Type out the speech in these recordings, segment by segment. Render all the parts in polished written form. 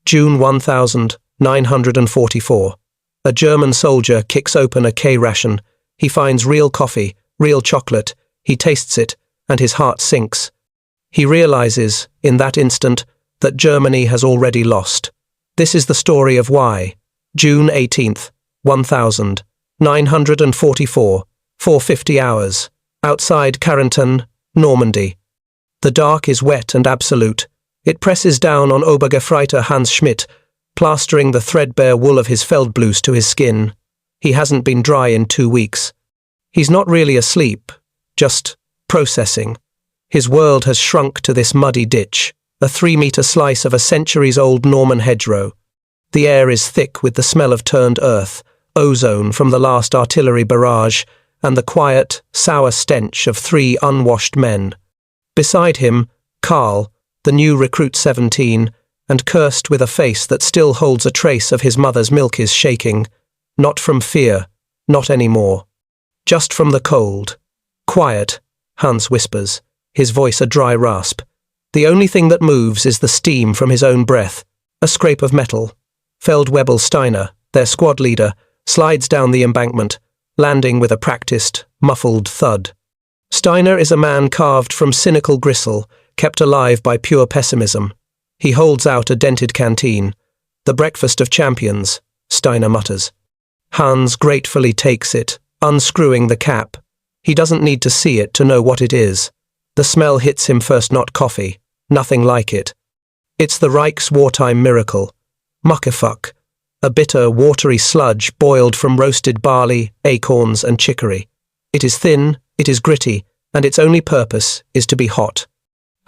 June 1944. A German soldier kicks open a K-Ration. He finds real coffee, real chocolate. He tastes it, and his heart sinks. He realizes, in that instant, that Germany has already lost. This is the story of why. June 18th, 1944, 4:50 hours. Outside Carentan, Normandy. The dark is wet and absolute. It presses down on Obergefreiter Hans Schmidt, plastering the threadbare wool of his Feldblues to his skin. He hasn't been dry in 2 weeks. He's not really asleep, just processing. His world has shrunk to this muddy ditch, a 3-meter slice of a centuries-old Norman hedgerow. The air is thick with the smell of turned earth, ozone from the last artillery barrage, and the quiet, sour stench of 3 unwashed men. Beside him, Karl, the new recruit 17, and cursed with a face that still holds a trace of his mother's milk, is shaking. Not from fear, not anymore. Just from the cold. Quiet, Hans whispers, his voice a dry rasp. The only thing that moves is the steam from his own breath, a scrape of metal. Feldwebel Steiner, their squad leader, slides down the embankment, landing with a practiced, muffled thud. Steiner is a man carved from cynical gristle, kept alive by pure pessimism. He holds out a dented canteen. The breakfast of champions, Steiner mutters. Hans gratefully takes it, unscrewing the cap. He doesn't need to see it to know what it is. The smell hits him first, not coffee, nothing like it. It's the Reich's wartime miracle. Muckefuck, a bitter, watery sludge boiled from roasted barley, acorns, and chicory. It is thin, it is gritty, and its only purpose is to be hot.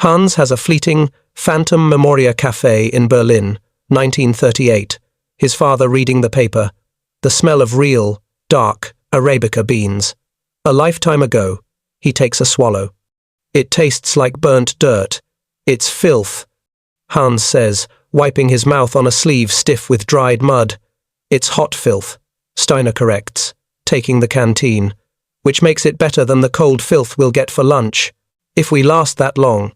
Hans has a fleeting, phantom Memoria cafe in Berlin, 1938, his father reading the paper. The smell of real, dark, Arabica beans. A lifetime ago, he takes a swallow. It tastes like burnt dirt. It's filth, Hans says, wiping his mouth on a sleeve stiff with dried mud. It's hot filth, Steiner corrects, taking the canteen, which makes it better than the cold filth we'll get for lunch, if we last that long.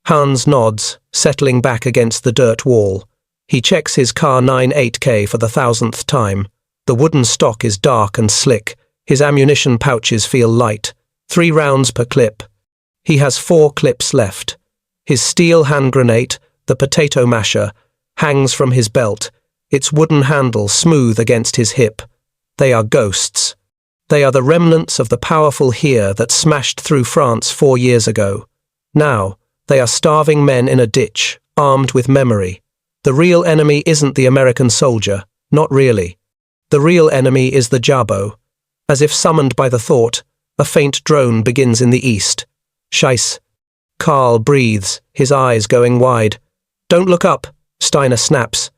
Hans nods, settling back against the dirt wall. He checks his Car 98K for the 1000th time. The wooden stock is dark and slick. His ammunition pouches feel light. 3 rounds per clip. He has 4 clips left. His steel hand grenade, the potato masher, hangs from his belt, its wooden handle smooth against his hip. They are ghosts. They are the remnants of the powerful Heer that smashed through France 4 years ago. Now, they are starving men in a ditch, armed with memory. The real enemy isn't the American soldier, not really. The real enemy is the Jabo. As if summoned by the thought, a faint drone begins in the east. Scheiss. Karl breathes, his eyes going wide. Don't look up, Steiner snaps.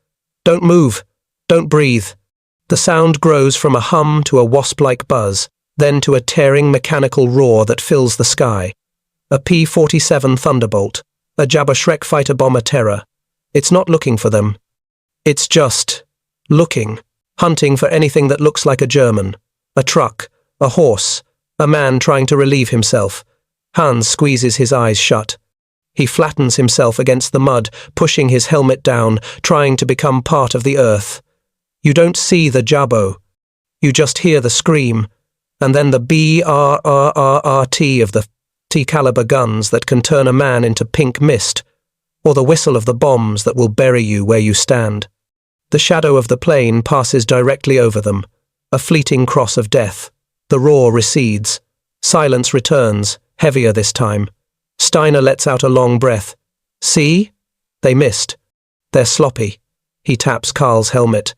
Don't move. Don't breathe. The sound grows from a hum to a wasp-like buzz, then to a tearing mechanical roar that fills the sky. A P-47 Thunderbolt, a Jabba Shrek fighter bomber Terror. It's not looking for them. It's just looking, hunting for anything that looks like a German. A truck, a horse, a man trying to relieve himself. Hans squeezes his eyes shut. He flattens himself against the mud, pushing his helmet down, trying to become part of the earth. You don't see the Jabo. You just hear the scream, and then the BRRRRT of the T-caliber guns that can turn a man into pink mist, or the whistle of the bombs that will bury you where you stand. The shadow of the plane passes directly over them, a fleeting cross of death. The roar recedes. Silence returns, heavier this time. Steiner lets out a long breath. See? They missed. They're sloppy. He taps Karl's helmet.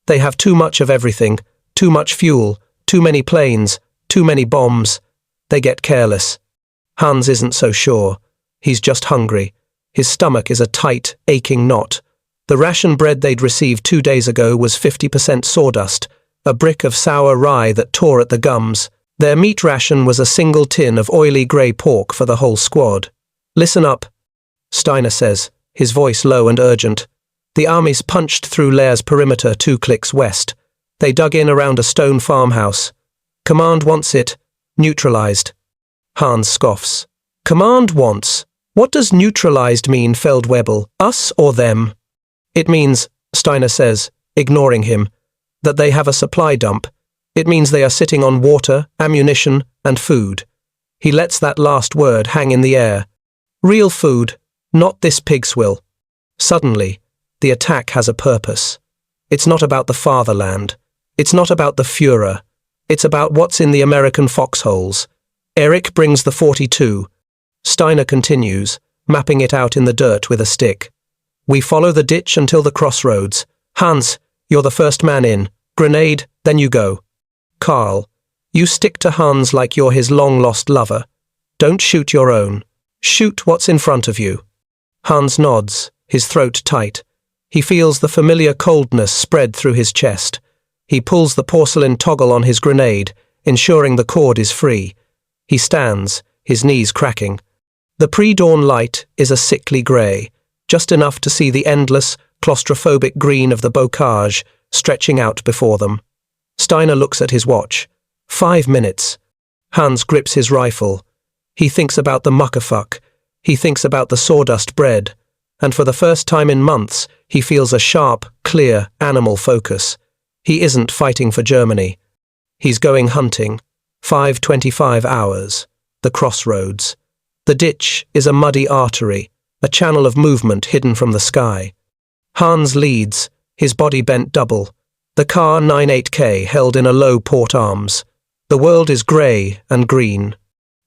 They have too much of everything, too much fuel, too many planes, too many bombs. They get careless. Hans isn't so sure. He's just hungry. His stomach is a tight, aching knot. The ration bread they'd received 2 days ago was 50% sawdust, a brick of sour rye that tore at the gums. Their meat ration was a single tin of oily grey pork for the whole squad. Listen up, Steiner says, his voice low and urgent. The armies punched through Lehr's perimeter 2 clicks west. They dug in around a stone farmhouse. Command wants it. Neutralized. Hans scoffs. Command wants? What does neutralized mean, Feldwebel? Us or them? It means, Steiner says, ignoring him, that they have a supply dump. It means they are sitting on water, ammunition, and food. He lets that last word hang in the air. Real food, not this pig's will. Suddenly, the attack has a purpose. It's not about the fatherland. It's not about the Führer. It's about what's in the American foxholes. Eric brings the 42. Steiner continues, mapping it out in the dirt with a stick. We follow the ditch until the crossroads. Hans, you're the first man in. Grenade, then you go. Karl, you stick to Hans like you're his long-lost lover. Don't shoot your own. Shoot what's in front of you. Hans nods, his throat tight. He feels the familiar coldness spread through his chest. He pulls the porcelain toggle on his grenade, ensuring the cord is free. He stands, his knees cracking. The pre-dawn light is a sickly grey, just enough to see the endless, claustrophobic green of the bocage stretching out before them. Steiner looks at his watch. 5 minutes. Hans grips his rifle. He thinks about the Muckefuck. He thinks about the sawdust bread. And for the first time in months, he feels a sharp, clear, animal focus. He isn't fighting for Germany. He's going hunting. 5:25 hours. The crossroads. The ditch is a muddy artery, a channel of movement hidden from the sky. Hans leads, his body bent double. The car 98K held in a low port arms. The world is grey and green.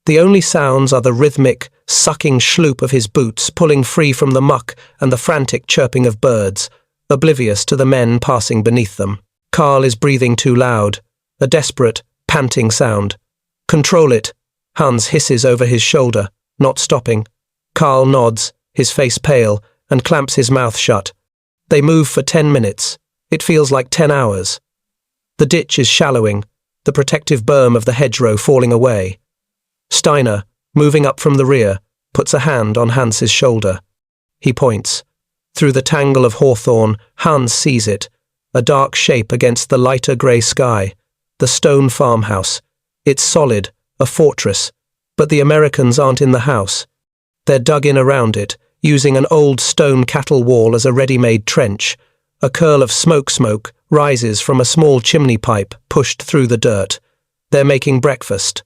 The only sounds are the rhythmic, sucking schloop of his boots pulling free from the muck and the frantic chirping of birds, oblivious to the men passing beneath them. Karl is breathing too loud, a desperate, panting sound. Control it, Hans hisses over his shoulder, not stopping. Karl nods, his face pale, and clamps his mouth shut. They move for 10 minutes. It feels like 10 hours. The ditch is shallowing, the protective berm of the hedgerow falling away. Steiner, moving up from the rear, puts a hand on Hans's shoulder. He points. Through the tangle of hawthorn, Hans sees it, a dark shape against the lighter grey sky, the stone farmhouse. It's solid, a fortress, but the Americans aren't in the house. They're dug in around it, using an old stone cattle wall as a ready-made trench. A curl of smoke rises from a small chimney pipe pushed through the dirt. They're making breakfast.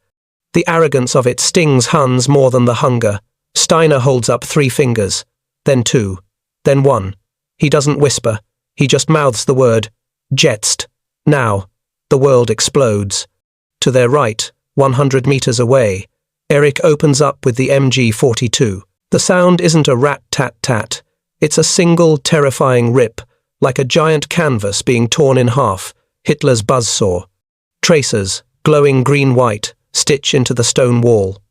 The arrogance of it stings Hans more than the hunger. Steiner holds up 3 fingers, then 2, then 1. He doesn't whisper. He just mouths the word, "Jetst." Now, the world explodes. To their right, 100 meters away, Eric opens up with the MG-42. The sound isn't a rat-tat-tat. It's a single, terrifying rip, like a giant canvas being torn in half, Hitler's buzzsaw. Tracers, glowing green-white, stitch into the stone wall.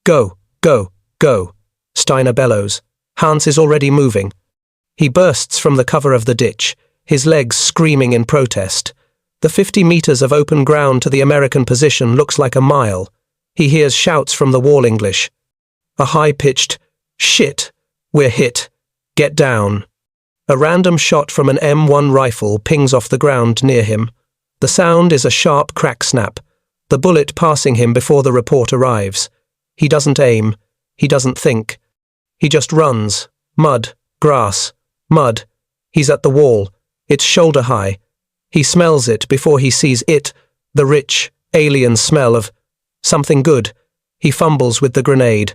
Go, go, go, Steiner bellows. Hans is already moving. He bursts from the cover of the ditch, his legs screaming in protest. The 50 meters of open ground to the American position looks like a mile. He hears shouts from the wall English. A high-pitched, "Shit, we're hit. Get down." A random shot from an M1 rifle pings off the ground near him. The sound is a sharp crack snap, the bullet passing him before the report arrives. He doesn't aim. He doesn't think. He just runs. Mud, grass, mud. He's at the wall. It's shoulder high. He smells it before he sees it, the rich, alien smell of something good. He fumbles with the grenade.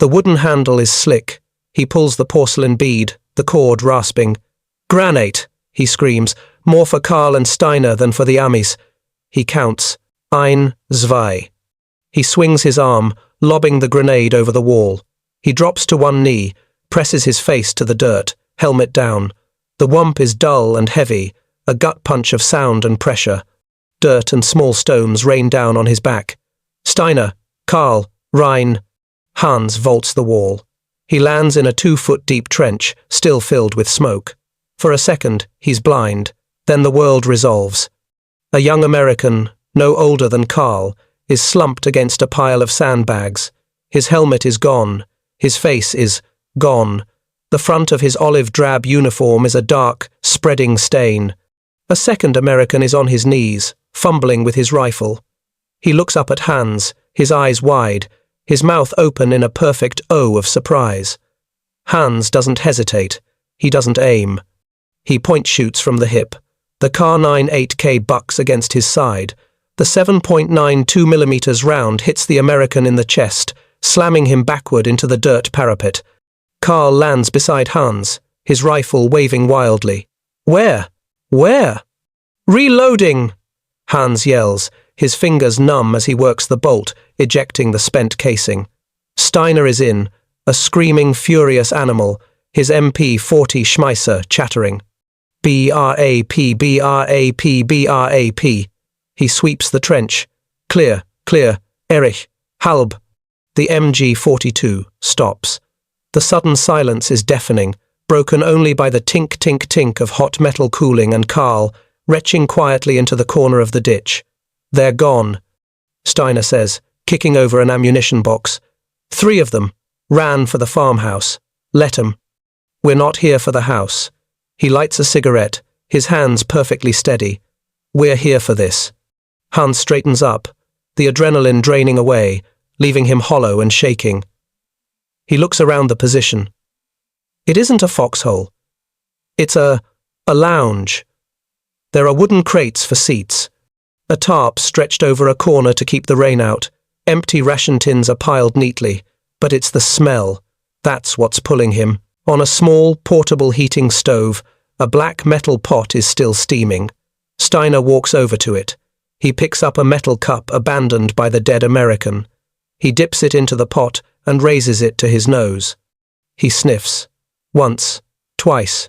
The wooden handle is slick. He pulls the porcelain bead, the cord rasping. "Granate," he screams, more for Karl and Steiner than for the Amis. He counts. 1, 2. He swings his arm, lobbing the grenade over the wall. He drops to one knee, presses his face to the dirt, helmet down. The whomp is dull and heavy, a gut punch of sound and pressure. Dirt and small stones rain down on his back. Steiner, Karl, Rhine. Hans vaults the wall. He lands in a 2-foot-deep trench, still filled with smoke. For a second, he's blind. Then the world resolves. A young American, no older than Karl, is slumped against a pile of sandbags. His helmet is gone. His face is gone. The front of his olive-drab uniform is a dark, spreading stain. A second American is on his knees, fumbling with his rifle. He looks up at Hans, his eyes wide, his mouth open in a perfect O of surprise. Hans doesn't hesitate. He doesn't aim. He point shoots from the hip. The Kar-9 8K bucks against his side. The 7.92mm round hits the American in the chest, slamming him backward into the dirt parapet. Karl lands beside Hans, his rifle waving wildly. Where? Where? Reloading! Hans yells, his fingers numb as he works the bolt, ejecting the spent casing. Steiner is in, a screaming, furious animal, his MP-40 Schmeisser chattering. B-R-A-P, B-R-A-P, B-R-A-P. He sweeps the trench. Clear, clear, Erich, Halb. The MG-42 stops. The sudden silence is deafening, broken only by the tink-tink-tink of hot metal cooling and Karl, retching quietly into the corner of the ditch. They're gone, Steiner says, kicking over an ammunition box. 3 of them. Ran for the farmhouse. Let 'em. We're not here for the house. He lights a cigarette, his hands perfectly steady. We're here for this. Hans straightens up, the adrenaline draining away, leaving him hollow and shaking. He looks around the position. It isn't a foxhole. It's a lounge. There are wooden crates for seats. A tarp stretched over a corner to keep the rain out. Empty ration tins are piled neatly, but it's the smell. That's what's pulling him. On a small, portable heating stove, a black metal pot is still steaming. Steiner walks over to it. He picks up a metal cup abandoned by the dead American. He dips it into the pot and raises it to his nose. He sniffs. Once, twice.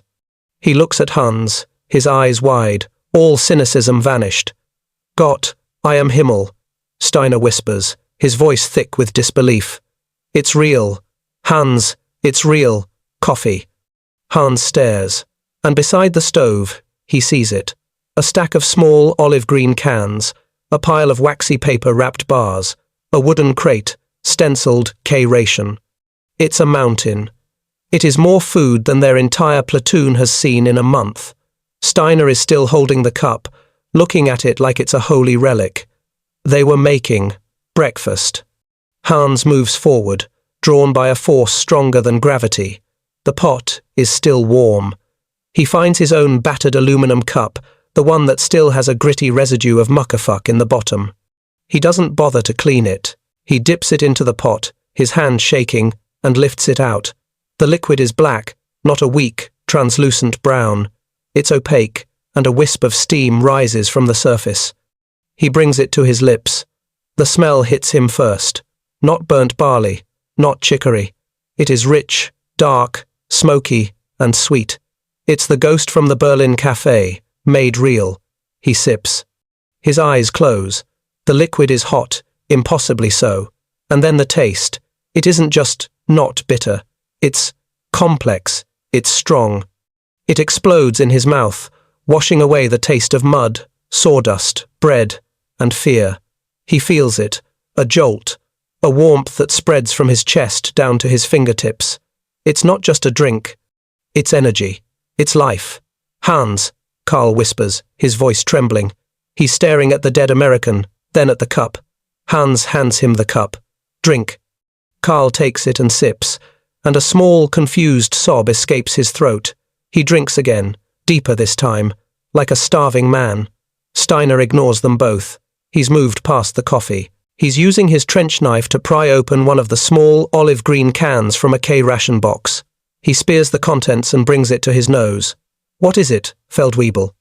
He looks at Hans, his eyes wide, all cynicism vanished. Gott, I am Himmel, Steiner whispers, his voice thick with disbelief. It's real. Hans, it's real. Coffee. Hans stares, and beside the stove, he sees it. A stack of small olive-green cans, a pile of waxy paper-wrapped bars, a wooden crate, stenciled K-Ration. It's a mountain. It is more food than their entire platoon has seen in a month. Steiner is still holding the cup, looking at it like it's a holy relic. They were making breakfast. Hans moves forward, drawn by a force stronger than gravity. The pot is still warm. He finds his own battered aluminum cup, the one that still has a gritty residue of Muckefuck in the bottom. He doesn't bother to clean it. He dips it into the pot, his hand shaking, and lifts it out. The liquid is black, not a weak, translucent brown. It's opaque, and a wisp of steam rises from the surface. He brings it to his lips. The smell hits him first. Not burnt barley, not chicory. It is rich, dark, smoky, and sweet. It's the ghost from the Berlin cafe, made real. He sips. His eyes close. The liquid is hot, impossibly so. And then the taste. It isn't just not bitter. It's complex. It's strong. It explodes in his mouth, washing away the taste of mud, sawdust, bread, and fear. He feels it, a jolt, a warmth that spreads from his chest down to his fingertips. It's not just a drink. It's energy. It's life. Hans, Karl whispers, his voice trembling. He's staring at the dead American, then at the cup. Hans hands him the cup. Drink. Karl takes it and sips, and a small, confused sob escapes his throat. He drinks again, deeper this time, like a starving man. Steiner ignores them both. He's moved past the coffee. He's using his trench knife to pry open one of the small olive-green cans from a K-Ration box. He spears the contents and brings it to his nose. What is it, Feldwebel?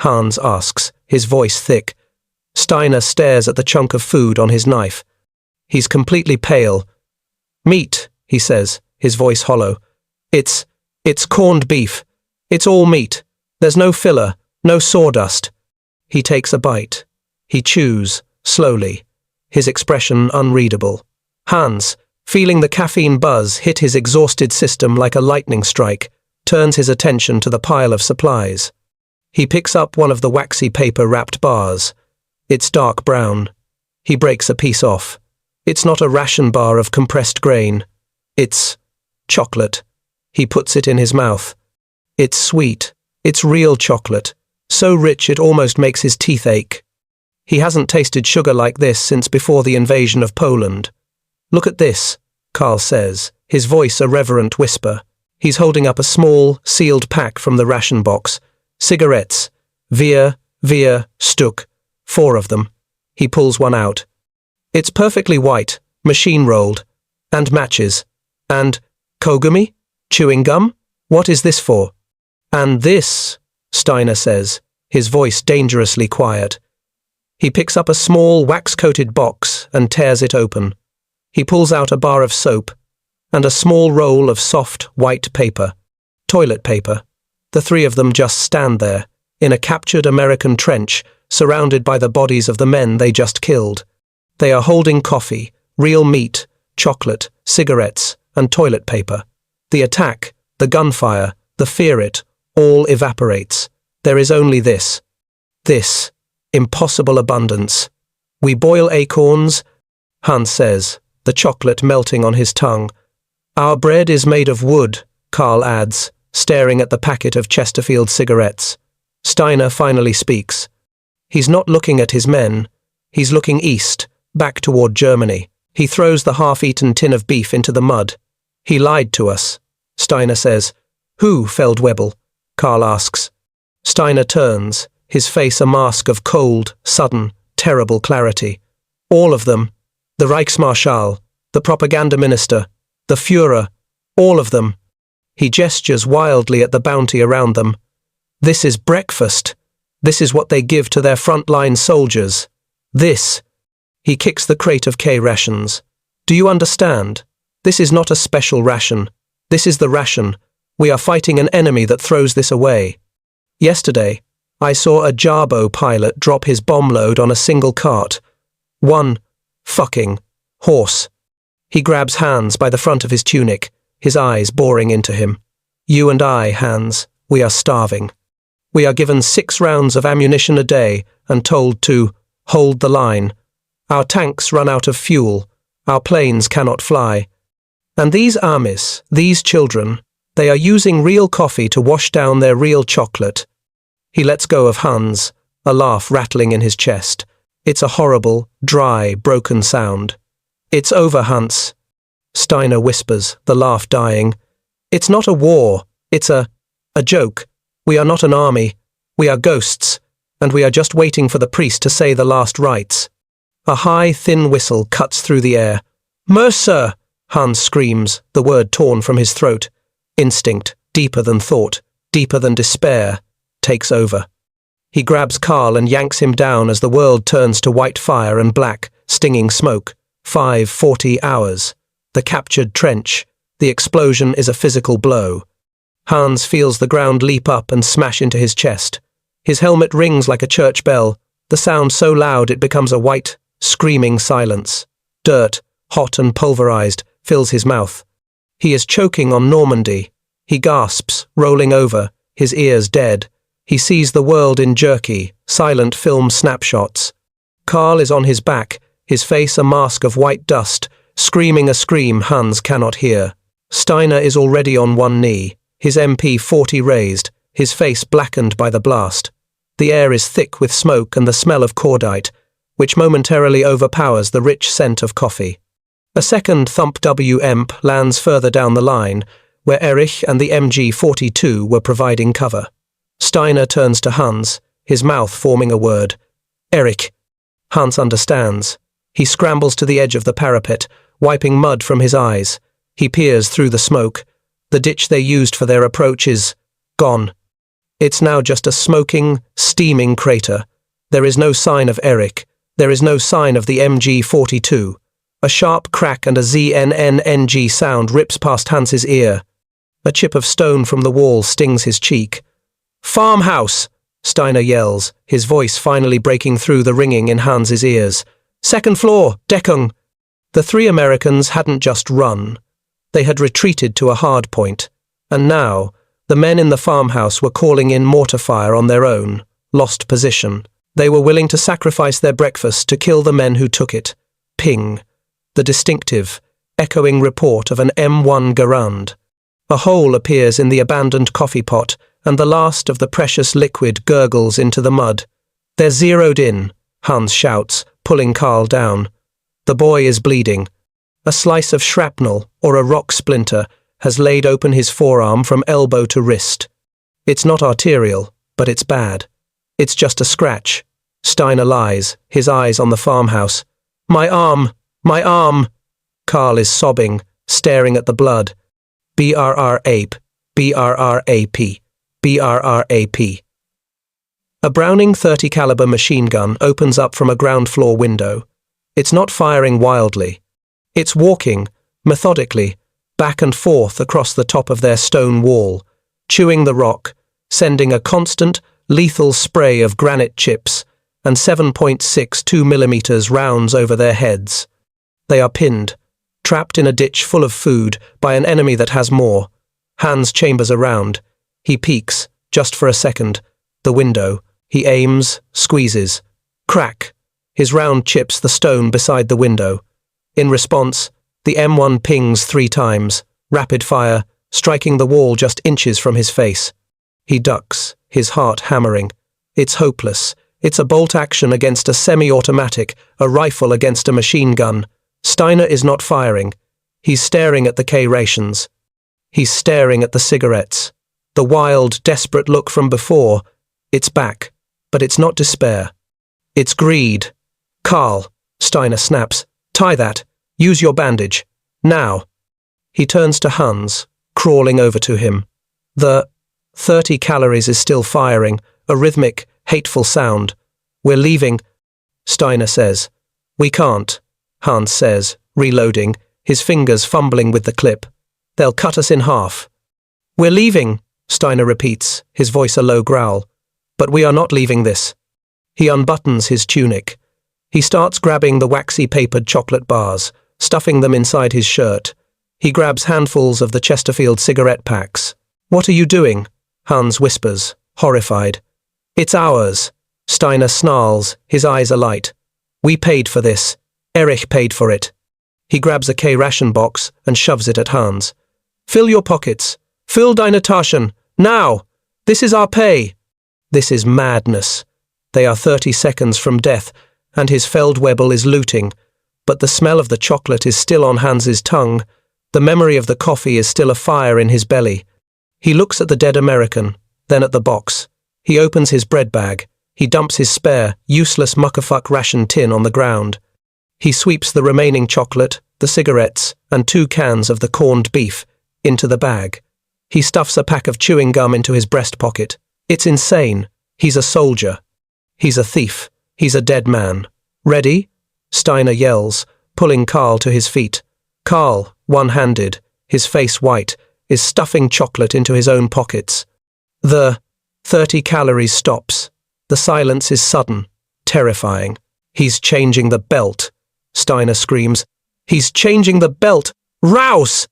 Hans asks, his voice thick. Steiner stares at the chunk of food on his knife. He's completely pale. Meat, he says, his voice hollow. It's corned beef. It's all meat. There's no filler, no sawdust. He takes a bite. He chews, slowly, his expression unreadable. Hans, feeling the caffeine buzz hit his exhausted system like a lightning strike, turns his attention to the pile of supplies. He picks up one of the waxy paper-wrapped bars. It's dark brown. He breaks a piece off. It's not a ration bar of compressed grain. It's chocolate. He puts it in his mouth. It's sweet. It's real chocolate. So rich it almost makes his teeth ache. He hasn't tasted sugar like this since before the invasion of Poland. Look at this, Karl says, his voice a reverent whisper. He's holding up a small, sealed pack from the ration box. Cigarettes. Wir, Stuck. 4 of them. He pulls one out. It's perfectly white, machine-rolled. And matches. And Kogumi? Chewing gum? What is this for? And this, Steiner says, his voice dangerously quiet. He picks up a small, wax-coated box and tears it open. He pulls out a bar of soap and a small roll of soft, white paper. Toilet paper. The 3 of them just stand there, in a captured American trench, surrounded by the bodies of the men they just killed. They are holding coffee, real meat, chocolate, cigarettes, and toilet paper. The attack, the gunfire, the fear all evaporates. There is only this. This. Impossible abundance. We boil acorns, Hans says, the chocolate melting on his tongue. Our bread is made of wood, Carl adds, staring at the packet of Chesterfield cigarettes. Steiner finally speaks. He's not looking at his men. He's looking east, back toward Germany. He throws the half-eaten tin of beef into the mud. He lied to us, Steiner says. Who, Feldwebel? Carl asks. Steiner turns, his face a mask of cold, sudden, terrible clarity. All of them. The Reichsmarschall, the propaganda minister, the Führer, all of them. He gestures wildly at the bounty around them. This is breakfast. This is what they give to their frontline soldiers. This. He kicks the crate of K-Rations. Do you understand? This is not a special ration. This is the ration. We are fighting an enemy that throws this away. Yesterday, I saw a Jarbo pilot drop his bomb load on a single cart. One fucking horse. He grabs Hans by the front of his tunic, his eyes boring into him. You and I, Hans, we are starving. We are given 6 rounds of ammunition a day and told to hold the line. Our tanks run out of fuel. Our planes cannot fly. And these armies, these children, they are using real coffee to wash down their real chocolate. He lets go of Hans, a laugh rattling in his chest. It's a horrible, dry, broken sound. It's over, Hans. Steiner whispers, the laugh dying. It's not a war. It's a joke. We are not an army. We are ghosts, and we are just waiting for the priest to say the last rites. A high, thin whistle cuts through the air. Mercer! Hans screams, the word torn from his throat. Instinct, deeper than thought, deeper than despair, takes over. He grabs Carl and yanks him down as the world turns to white fire and black, stinging smoke. 5:40 hours. The captured trench. The explosion is a physical blow. Hans feels the ground leap up and smash into his chest. His helmet rings like a church bell, the sound so loud it becomes a white, screaming silence. Dirt, hot and pulverized, fills his mouth. He is choking on Normandy. He gasps, rolling over, his ears dead. He sees the world in jerky, silent film snapshots. Carl is on his back, his face a mask of white dust, screaming a scream Hans cannot hear. Steiner is already on one knee, his MP40 raised, his face blackened by the blast. The air is thick with smoke and the smell of cordite, which momentarily overpowers the rich scent of coffee. A second Thump W-EMP lands further down the line, where Erich and the MG-42 were providing cover. Steiner turns to Hans, his mouth forming a word. Erich. Hans understands. He scrambles to the edge of the parapet, wiping mud from his eyes. He peers through the smoke. The ditch they used for their approach is gone. It's now just a smoking, steaming crater. There is no sign of Erich. There is no sign of the MG-42. A sharp crack and a ZNNNG sound rips past Hans's ear. A chip of stone from the wall stings his cheek. Farmhouse! Steiner yells, his voice finally breaking through the ringing in Hans's ears. Second floor, Deckung! The 3 Americans hadn't just run. They had retreated to a hard point. And now, the men in the farmhouse were calling in mortar fire on their own, lost position. They were willing to sacrifice their breakfast to kill the men who took it. Ping. The distinctive, echoing report of an M1 Garand. A hole appears in the abandoned coffee pot, and the last of the precious liquid gurgles into the mud. They're zeroed in, Hans shouts, pulling Carl down. The boy is bleeding. A slice of shrapnel, or a rock splinter, has laid open his forearm from elbow to wrist. It's not arterial, but it's bad. It's just a scratch. Steiner lies, his eyes on the farmhouse. My arm! My arm! Carl is sobbing, staring at the blood. BRR-ape, BRR-AP, BRR-AP. A Browning .30 caliber machine gun opens up from a ground floor window. It's not firing wildly. It's walking, methodically, back and forth across the top of their stone wall, chewing the rock, sending a constant, lethal spray of granite chips and 7.62 mm rounds over their heads. They are pinned, trapped in a ditch full of food by an enemy that has more. Hans chambers around. He peeks, just for a second. The window. He aims, squeezes. Crack! His round chips the stone beside the window. In response, the M1 pings 3 times, rapid fire, striking the wall just inches from his face. He ducks, his heart hammering. It's hopeless. It's a bolt action against a semi-automatic, a rifle against a machine gun. Steiner is not firing. He's staring at the K-Rations. He's staring at the cigarettes. The wild, desperate look from before. It's back, but it's not despair. It's greed. Carl, Steiner snaps, tie that. Use your bandage. Now. He turns to Hans, crawling over to him. The 30 calories is still firing, a rhythmic, hateful sound. We're leaving, Steiner says. We can't, Hans says, reloading, his fingers fumbling with the clip. They'll cut us in half. We're leaving, Steiner repeats, his voice a low growl. But we are not leaving this. He unbuttons his tunic. He starts grabbing the waxy papered chocolate bars, stuffing them inside his shirt. He grabs handfuls of the Chesterfield cigarette packs. What are you doing? Hans whispers, horrified. It's ours. Steiner snarls, his eyes alight. We paid for this. Erich paid for it. He grabs a K-Ration box and shoves it at Hans. Fill your pockets. Fill deine Taschen. Now! This is our pay. This is madness. They are 30 seconds from death, and his Feldwebel is looting. But the smell of the chocolate is still on Hans's tongue. The memory of the coffee is still afire in his belly. He looks at the dead American, then at the box. He opens his bread bag. He dumps his spare, useless Muckefuck ration tin on the ground. He sweeps the remaining chocolate, the cigarettes, and 2 cans of the corned beef into the bag. He stuffs a pack of chewing gum into his breast pocket. It's insane. He's a soldier. He's a thief. He's a dead man. Ready? Steiner yells, pulling Carl to his feet. Carl, one-handed, his face white, is stuffing chocolate into his own pockets. The 30 calories stops. The silence is sudden, terrifying. He's changing the belt. Steiner screams. He's changing the belt! Raus!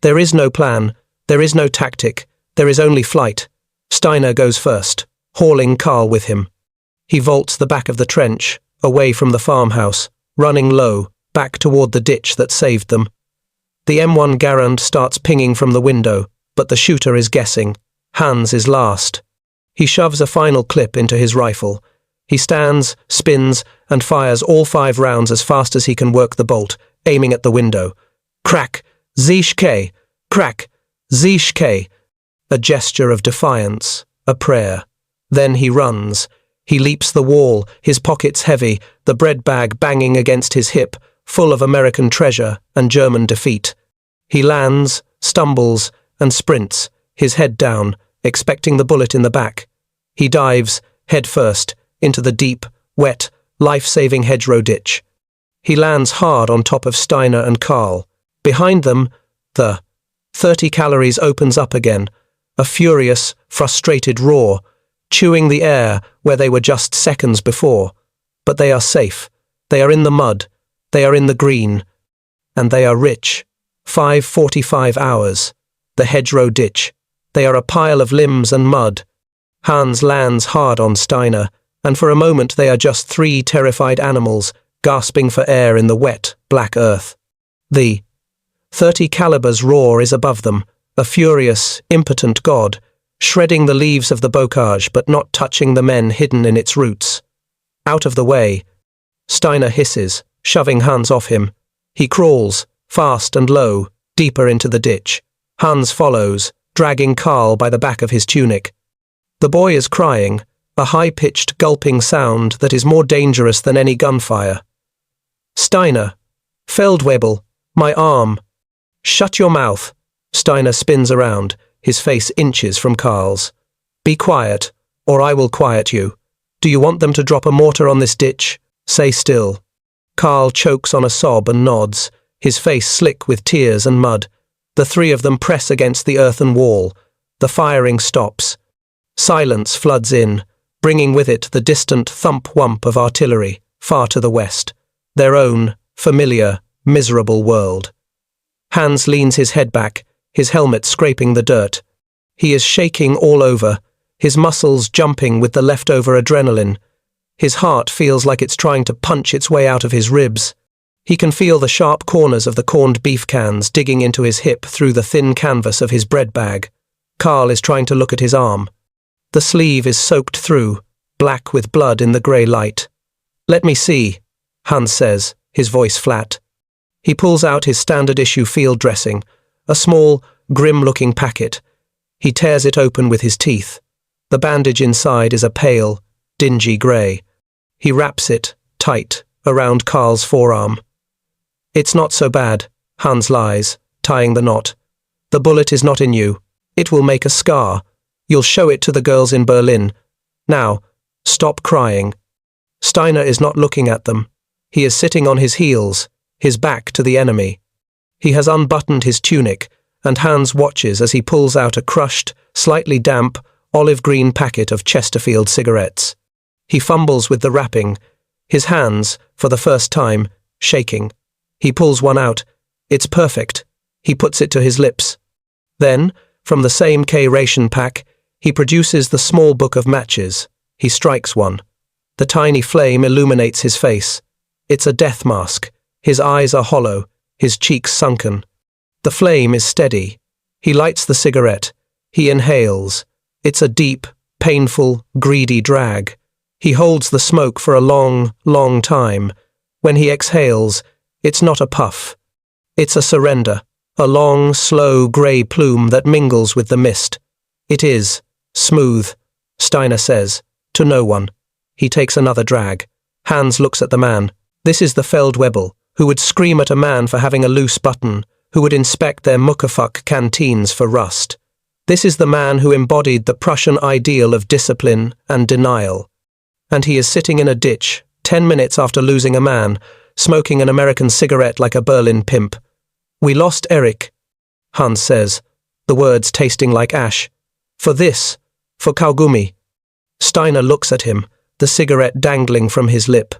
There is no plan. There is no tactic. There is only flight. Steiner goes first, hauling Carl with him. He vaults the back of the trench, away from the farmhouse, running low, back toward the ditch that saved them. The M1 Garand starts pinging from the window, but the shooter is guessing. Hans is last. He shoves a final clip into his rifle. He stands, spins, and fires all 5 rounds as fast as he can work the bolt, aiming at the window. Crack! Zishke! Crack! Zishke! A gesture of defiance, a prayer. Then he runs. He leaps the wall, his pockets heavy, the bread bag banging against his hip, full of American treasure and German defeat. He lands, stumbles, and sprints, his head down, expecting the bullet in the back. He dives, head first, into the deep, wet, life-saving hedgerow ditch. He lands hard on top of Steiner and Carl. Behind them, the 30 calories opens up again, a furious, frustrated roar, chewing the air where they were just seconds before. But they are safe. They are in the mud. They are in the green. And they are rich. 5:45 hours. The hedgerow ditch. They are a pile of limbs and mud. Hans lands hard on Steiner, and for a moment they are just 3 terrified animals, gasping for air in the wet, black earth. The 30 caliber's roar is above them, a furious, impotent god, shredding the leaves of the bocage but not touching the men hidden in its roots. Out of the way. Steiner hisses, shoving Hans off him. He crawls, fast and low, deeper into the ditch. Hans follows, dragging Karl by the back of his tunic. The boy is crying, a high-pitched gulping sound that is more dangerous than any gunfire. Steiner. Feldwebel. My arm. Shut your mouth. Steiner spins around, his face inches from Karl's. Be quiet, or I will quiet you. Do you want them to drop a mortar on this ditch? Say still. Karl chokes on a sob and nods, his face slick with tears and mud. The three of them press against the earthen wall. The firing stops. Silence floods in, bringing with it the distant thump-wump of artillery, far to the west. Their own, familiar, miserable world. Hans leans his head back, his helmet scraping the dirt. He is shaking all over, his muscles jumping with the leftover adrenaline. His heart feels like it's trying to punch its way out of his ribs. He can feel the sharp corners of the corned beef cans digging into his hip through the thin canvas of his bread bag. Karl is trying to look at his arm. The sleeve is soaked through, black with blood in the grey light. Let me see, Hans says, his voice flat. He pulls out his standard-issue field dressing, a small, grim-looking packet. He tears it open with his teeth. The bandage inside is a pale, dingy grey. He wraps it, tight, around Karl's forearm. It's not so bad, Hans lies, tying the knot. The bullet is not in you. It will make a scar. You'll show it to the girls in Berlin. Now, stop crying. Steiner is not looking at them. He is sitting on his heels, his back to the enemy. He has unbuttoned his tunic, and Hans watches as he pulls out a crushed, slightly damp, olive-green packet of Chesterfield cigarettes. He fumbles with the wrapping, his hands, for the first time, shaking. He pulls one out. It's perfect. He puts it to his lips. Then, from the same K-Ration pack, he produces the small book of matches. He strikes one. The tiny flame illuminates his face. It's a death mask. His eyes are hollow, his cheeks sunken. The flame is steady. He lights the cigarette. He inhales. It's a deep, painful, greedy drag. He holds the smoke for a long, long time. When he exhales, it's not a puff. It's a surrender, a long, slow grey plume that mingles with the mist. It is smooth, Steiner says, to no one. He takes another drag. Hans looks at the man. This is the Feldwebel, who would scream at a man for having a loose button, who would inspect their Muckefuck canteens for rust. This is the man who embodied the Prussian ideal of discipline and denial. And he is sitting in a ditch, 10 minutes after losing a man, smoking an American cigarette like a Berlin pimp. We lost Eric, Hans says, the words tasting like ash. For this, for Kaugummi. Steiner looks at him, the cigarette dangling from his lip.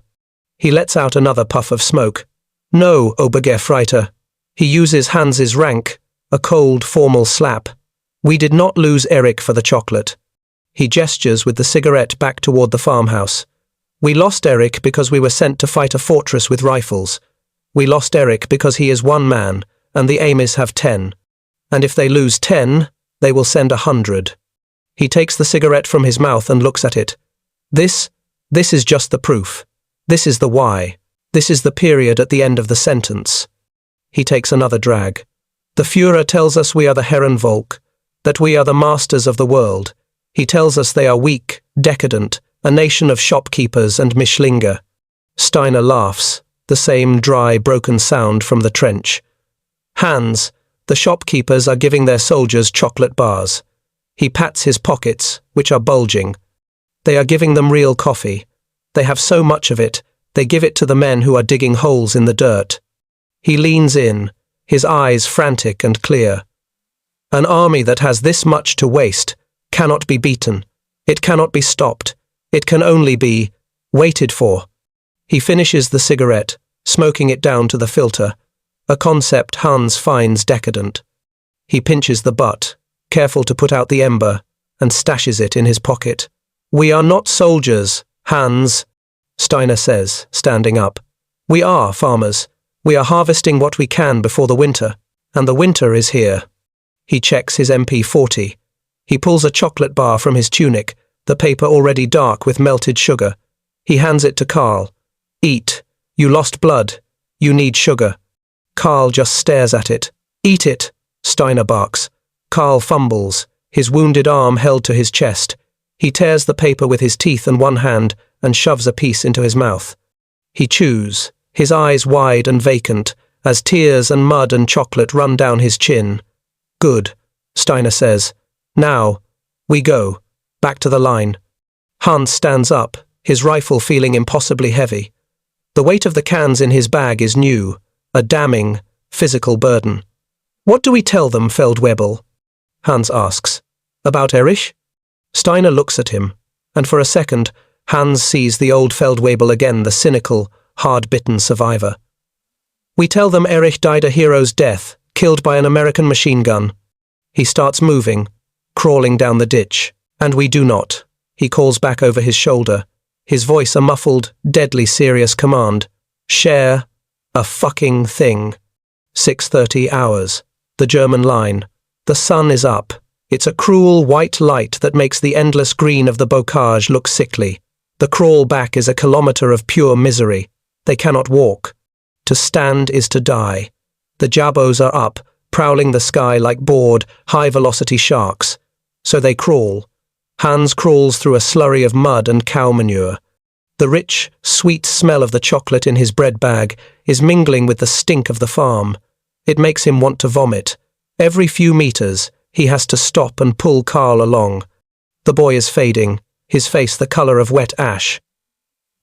He lets out another puff of smoke. No, Obergefreiter. He uses Hans's rank, a cold, formal slap. We did not lose Eric for the chocolate. He gestures with the cigarette back toward the farmhouse. We lost Eric because we were sent to fight a fortress with rifles. We lost Eric because he is one man, and the Amis have 10. And if they lose 10, they will send 100. He takes the cigarette from his mouth and looks at it. This is just the proof. This is the why. This is the period at the end of the sentence. He takes another drag. The Führer tells us we are the Herrenvolk, that we are the masters of the world. He tells us they are weak, decadent, a nation of shopkeepers and Mischlinge. Steiner laughs, the same dry, broken sound from the trench. Hans, the shopkeepers are giving their soldiers chocolate bars. He pats his pockets, which are bulging. They are giving them real coffee. They have so much of it, they give it to the men who are digging holes in the dirt. He leans in, his eyes frantic and clear. An army that has this much to waste cannot be beaten. It cannot be stopped. It can only be waited for. He finishes the cigarette, smoking it down to the filter, a concept Hans finds decadent. He pinches the butt, careful to put out the ember, and stashes it in his pocket. We are not soldiers, Hans, Steiner says, standing up. We are farmers. We are harvesting what we can before the winter, and the winter is here. He checks his MP40. He pulls a chocolate bar from his tunic, the paper already dark with melted sugar. He hands it to Karl. Eat. You lost blood. You need sugar. Karl just stares at it. Eat it, Steiner barks. Karl fumbles, his wounded arm held to his chest. He tears the paper with his teeth in one hand and shoves a piece into his mouth. He chews, his eyes wide and vacant, as tears and mud and chocolate run down his chin. Good, Steiner says. Now, we go. Back to the line. Hans stands up, his rifle feeling impossibly heavy. The weight of the cans in his bag is new, a damning, physical burden. What do we tell them, Feldwebel? Hans asks. About Erich? Steiner looks at him, and for a second, Hans sees the old Feldwebel again, the cynical, hard-bitten survivor. We tell them Erich died a hero's death, killed by an American machine gun. He starts moving, crawling down the ditch, and we do not. He calls back over his shoulder, his voice a muffled, deadly serious command. Share a fucking thing. 6:30 hours. The German line. The sun is up. It's a cruel white light that makes the endless green of the bocage look sickly. The crawl back is a kilometre of pure misery. They cannot walk. To stand is to die. The jabos are up, prowling the sky like bored, high-velocity sharks. So they crawl. Hans crawls through a slurry of mud and cow manure. The rich, sweet smell of the chocolate in his bread bag is mingling with the stink of the farm. It makes him want to vomit. Every few meters, he has to stop and pull Karl along. The boy is fading, his face the color of wet ash.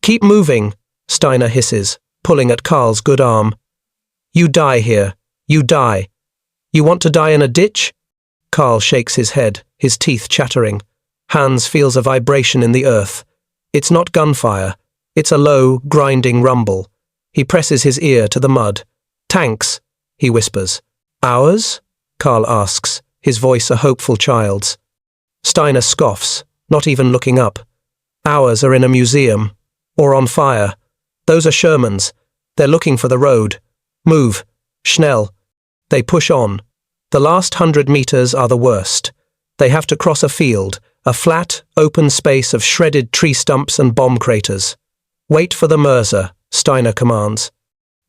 Keep moving, Steiner hisses, pulling at Karl's good arm. You die here. You die. You want to die in a ditch? Karl shakes his head, his teeth chattering. Hans feels a vibration in the earth. It's not gunfire. It's a low, grinding rumble. He presses his ear to the mud. Tanks, he whispers. Ours? Karl asks, his voice a hopeful child's. Steiner scoffs, not even looking up. Ours are in a museum. Or on fire. Those are Sherman's. They're looking for the road. Move. Schnell. They push on. The last 100 meters are the worst. They have to cross a field, a flat, open space of shredded tree stumps and bomb craters. Wait for the Mörser, Steiner commands.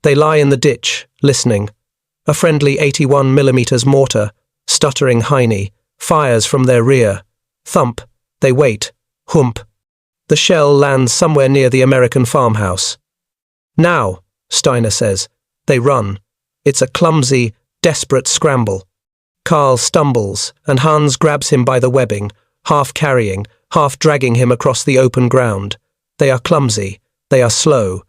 They lie in the ditch, listening. A friendly 81mm mortar, stuttering Heine, fires from their rear. Thump. They wait. Hump. The shell lands somewhere near the American farmhouse. Now, Steiner says. They run. It's a clumsy, desperate scramble. Karl stumbles, and Hans grabs him by the webbing, half carrying, half dragging him across the open ground. They are clumsy. They are slow.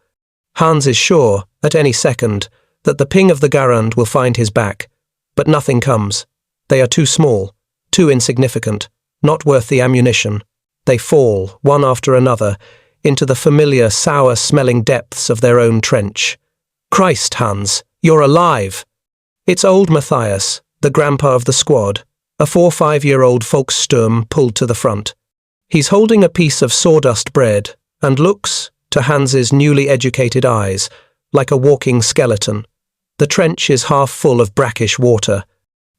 Hans is sure, at any second, that the ping of the Garand will find his back. But nothing comes. They are too small, too insignificant, not worth the ammunition. They fall, one after another, into the familiar, sour-smelling depths of their own trench. Christ, Hans, you're alive! It's old Matthias, the grandpa of the squad, a 4-5-year-old Volkssturm pulled to the front. He's holding a piece of sawdust bread and looks, to Hans's newly educated eyes, like a walking skeleton. The trench is half full of brackish water.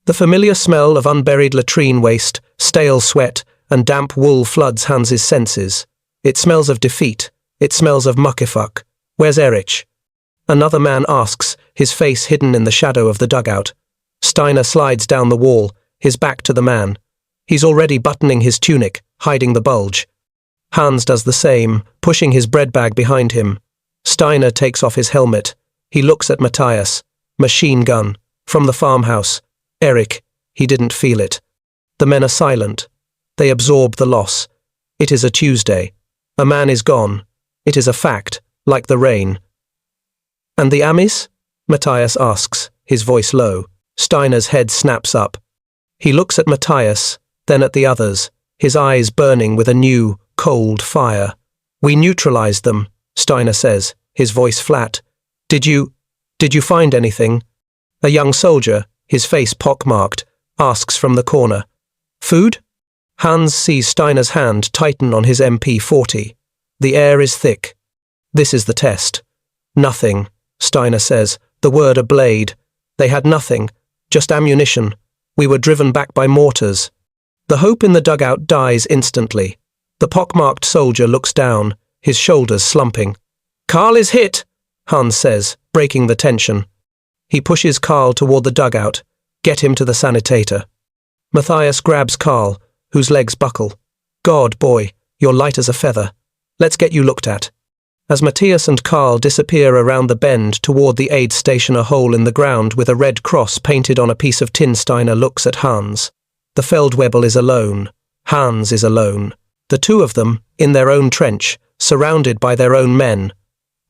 The familiar smell of unburied latrine waste, stale sweat, and damp wool floods Hans's senses. It smells of defeat. It smells of Muckefuck. Where's Erich? Another man asks, his face hidden in the shadow of the dugout. Steiner slides down the wall, his back to the man. He's already buttoning his tunic, hiding the bulge. Hans does the same, pushing his bread bag behind him. Steiner takes off his helmet. He looks at Matthias. Machine gun. From the farmhouse. Erich. He didn't feel it. The men are silent. They absorb the loss. It is a Tuesday. A man is gone. It is a fact, like the rain. And the Amis? Matthias asks, his voice low. Steiner's head snaps up. He looks at Matthias, then at the others, his eyes burning with a new, cold fire. We neutralized them, Steiner says, his voice flat. Did you find anything? A young soldier, his face pockmarked, asks from the corner. Food? Hans sees Steiner's hand tighten on his MP40. The air is thick. This is the test. Nothing, Steiner says, the word a blade. They had nothing, just ammunition. We were driven back by mortars. The hope in the dugout dies instantly. The pockmarked soldier looks down, his shoulders slumping. Karl is hit, Hans says, breaking the tension. He pushes Karl toward the dugout. Get him to the sanitator. Matthias grabs Karl, whose legs buckle. God, boy, you're light as a feather. Let's get you looked at. As Matthias and Karl disappear around the bend toward the aid station, a hole in the ground with a red cross painted on a piece of tin, Steiner looks at Hans. The Feldwebel is alone. Hans is alone. The two of them, in their own trench, surrounded by their own men.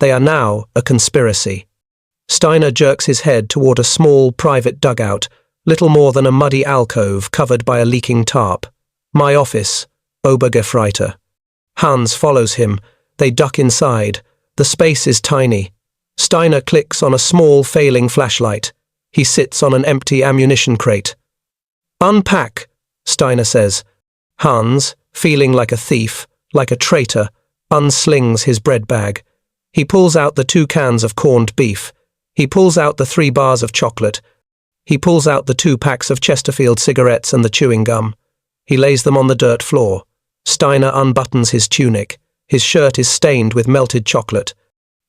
They are now a conspiracy. Steiner jerks his head toward a small private dugout, little more than a muddy alcove covered by a leaking tarp. My office, Obergefreiter. Hans follows him. They duck inside. The space is tiny. Steiner clicks on a small failing flashlight. He sits on an empty ammunition crate. Unpack, Steiner says. Hans, feeling like a thief, like a traitor, unslings his bread bag. He pulls out the 2 cans of corned beef. He pulls out the 3 bars of chocolate. He pulls out the 2 packs of Chesterfield cigarettes and the chewing gum. He lays them on the dirt floor. Steiner unbuttons his tunic. His shirt is stained with melted chocolate.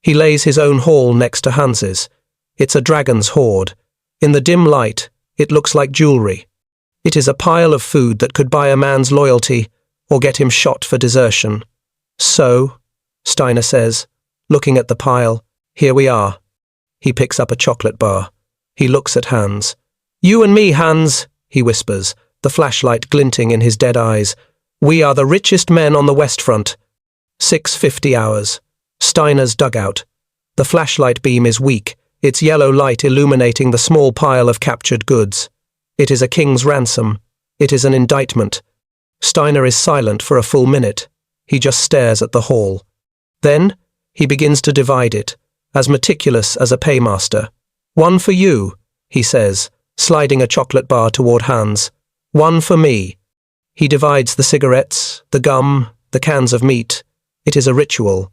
He lays his own haul next to Hans's. It's a dragon's hoard. In the dim light, it looks like jewelry. It is a pile of food that could buy a man's loyalty or get him shot for desertion. So, Steiner says, looking at the pile, here we are. He picks up a chocolate bar. He looks at Hans. You and me, Hans, he whispers, the flashlight glinting in his dead eyes. We are the richest men on the West Front. 6:50 hours. Steiner's dugout. The flashlight beam is weak, its yellow light illuminating the small pile of captured goods. It is a king's ransom. It is an indictment. Steiner is silent for a full minute. He just stares at the haul. Then, he begins to divide it, as meticulous as a paymaster. 1 for you, he says, sliding a chocolate bar toward Hans. 1 for me. He divides the cigarettes, the gum, the cans of meat. It is a ritual.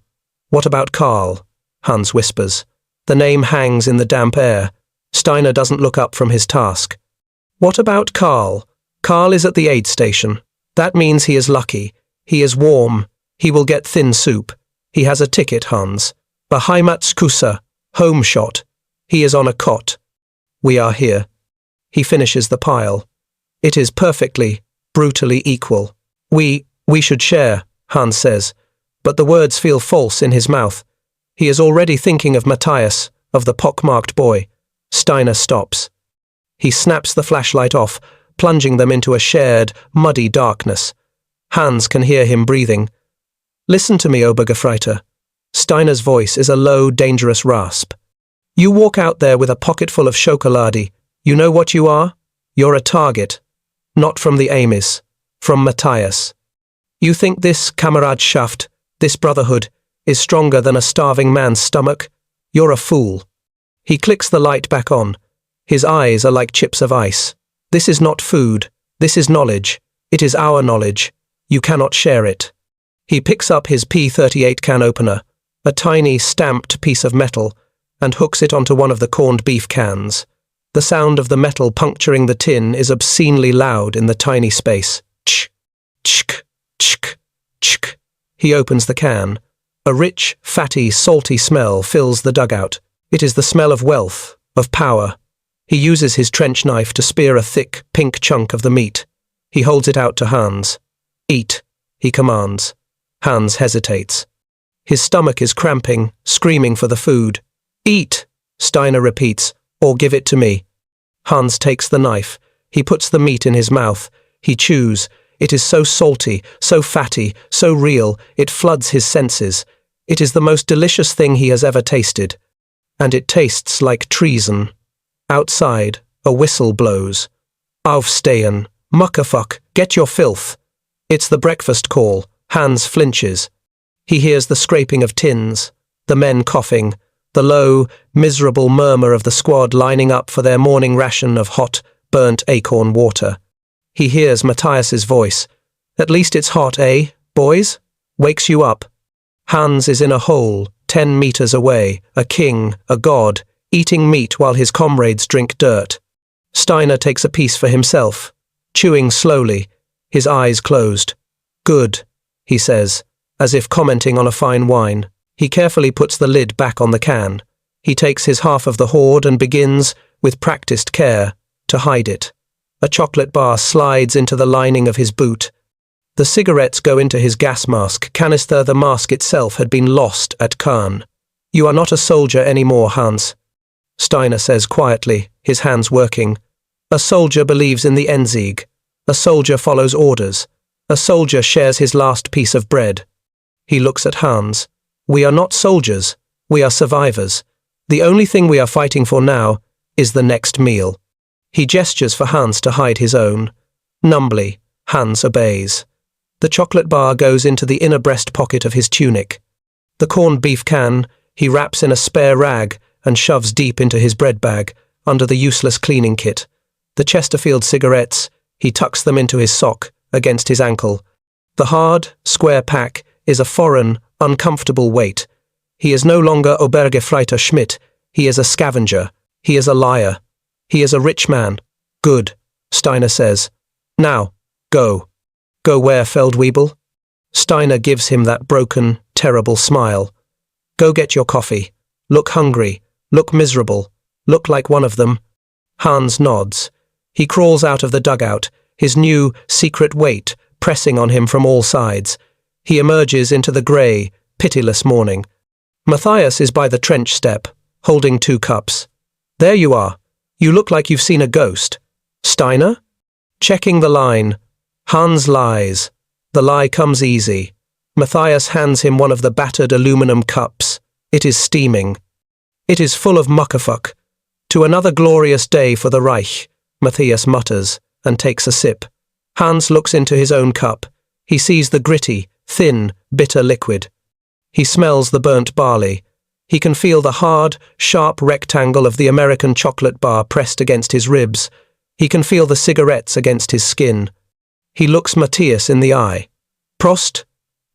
What about Karl? Hans whispers. The name hangs in the damp air. Steiner doesn't look up from his task. What about Karl? Karl is at the aid station. That means he is lucky. He is warm. He will get thin soup. He has a ticket, Hans. A Heimatskusse, home shot. He is on a cot. We are here. He finishes the pile. It is perfectly, brutally equal. We should share, Hans says. But the words feel false in his mouth. He is already thinking of Matthias, of the pockmarked boy. Steiner stops. He snaps the flashlight off, plunging them into a shared, muddy darkness. Hans can hear him breathing. Listen to me, Obergefreiter. Steiner's voice is a low, dangerous rasp. You walk out there with a pocketful of Schokolade. You know what you are? You're a target. Not from the Amis. From Matthias. You think this Kameradschaft, this brotherhood, is stronger than a starving man's stomach? You're a fool. He clicks the light back on. His eyes are like chips of ice. This is not food. This is knowledge. It is our knowledge. You cannot share it. He picks up his P38 can opener, a tiny stamped piece of metal, and hooks it onto one of the corned beef cans. The sound of the metal puncturing the tin is obscenely loud in the tiny space. Tsk, tsk, tsk, tsk. He opens the can. A rich, fatty, salty smell fills the dugout. It is the smell of wealth, of power. He uses his trench knife to spear a thick, pink chunk of the meat. He holds it out to Hans. Eat, he commands. Hans hesitates. His stomach is cramping, screaming for the food. Eat, Steiner repeats, or give it to me. Hans takes the knife. He puts the meat in his mouth. He chews. It is so salty, so fatty, so real, it floods his senses. It is the most delicious thing he has ever tasted. And it tastes like treason. Outside, a whistle blows. Aufstehen, Muckefuck, get your filth. It's the breakfast call. Hans flinches. He hears the scraping of tins, the men coughing, the low, miserable murmur of the squad lining up for their morning ration of hot, burnt acorn water. He hears Matthias's voice. At least it's hot, eh, boys? Wakes you up. Hans is in a hole, 10 meters away, a king, a god, eating meat while his comrades drink dirt. Steiner takes a piece for himself, chewing slowly, his eyes closed. Good, he says, as if commenting on a fine wine. He carefully puts the lid back on the can. He takes his half of the hoard and begins, with practiced care, to hide it. A chocolate bar slides into the lining of his boot. The cigarettes go into his gas mask. Canister, the mask itself, had been lost at Caen. "You are not a soldier anymore, Hans," Steiner says quietly, his hands working. "A soldier believes in the Enzig. A soldier follows orders. A soldier shares his last piece of bread." He looks at Hans. "We are not soldiers. We are survivors. The only thing we are fighting for now is the next meal." He gestures for Hans to hide his own. Numbly, Hans obeys. The chocolate bar goes into the inner breast pocket of his tunic. The corned beef can he wraps in a spare rag and shoves deep into his bread bag, under the useless cleaning kit. The Chesterfield cigarettes, he tucks them into his sock, against his ankle. The hard, square pack is a foreign, uncomfortable weight. He is no longer Obergefreiter Schmidt. He is a scavenger. He is a liar. He is a rich man. "Good," Steiner says. "Now, go." "Go where, Feldwebel?" Steiner gives him that broken, terrible smile. "Go get your coffee. Look hungry. Look miserable. Look like one of them." Hans nods. He crawls out of the dugout, his new, secret weight pressing on him from all sides. He emerges into the grey, pitiless morning. Matthias is by the trench step, holding 2 cups. "There you are. You look like you've seen a ghost." "Steiner?" Checking the line. Hans lies. The lie comes easy. Matthias hands him one of the battered aluminum cups. It is steaming. It is full of Muckefuck. "To another glorious day for the Reich," Matthias mutters, and takes a sip. Hans looks into his own cup. He sees the gritty, thin, bitter liquid. He smells the burnt barley. He can feel the hard, sharp rectangle of the American chocolate bar pressed against his ribs. He can feel the cigarettes against his skin. He looks Matthias in the eye. "Prost,"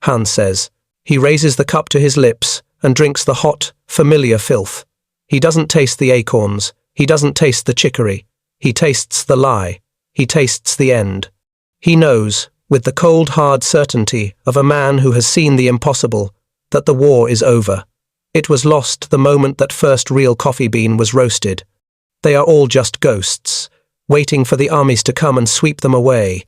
Hans says. He raises the cup to his lips and drinks the hot, familiar filth. He doesn't taste the acorns. He doesn't taste the chicory. He tastes the lie. He tastes the end. He knows, with the cold, hard certainty of a man who has seen the impossible, that the war is over. It was lost the moment that first real coffee bean was roasted. They are all just ghosts, waiting for the armies to come and sweep them away.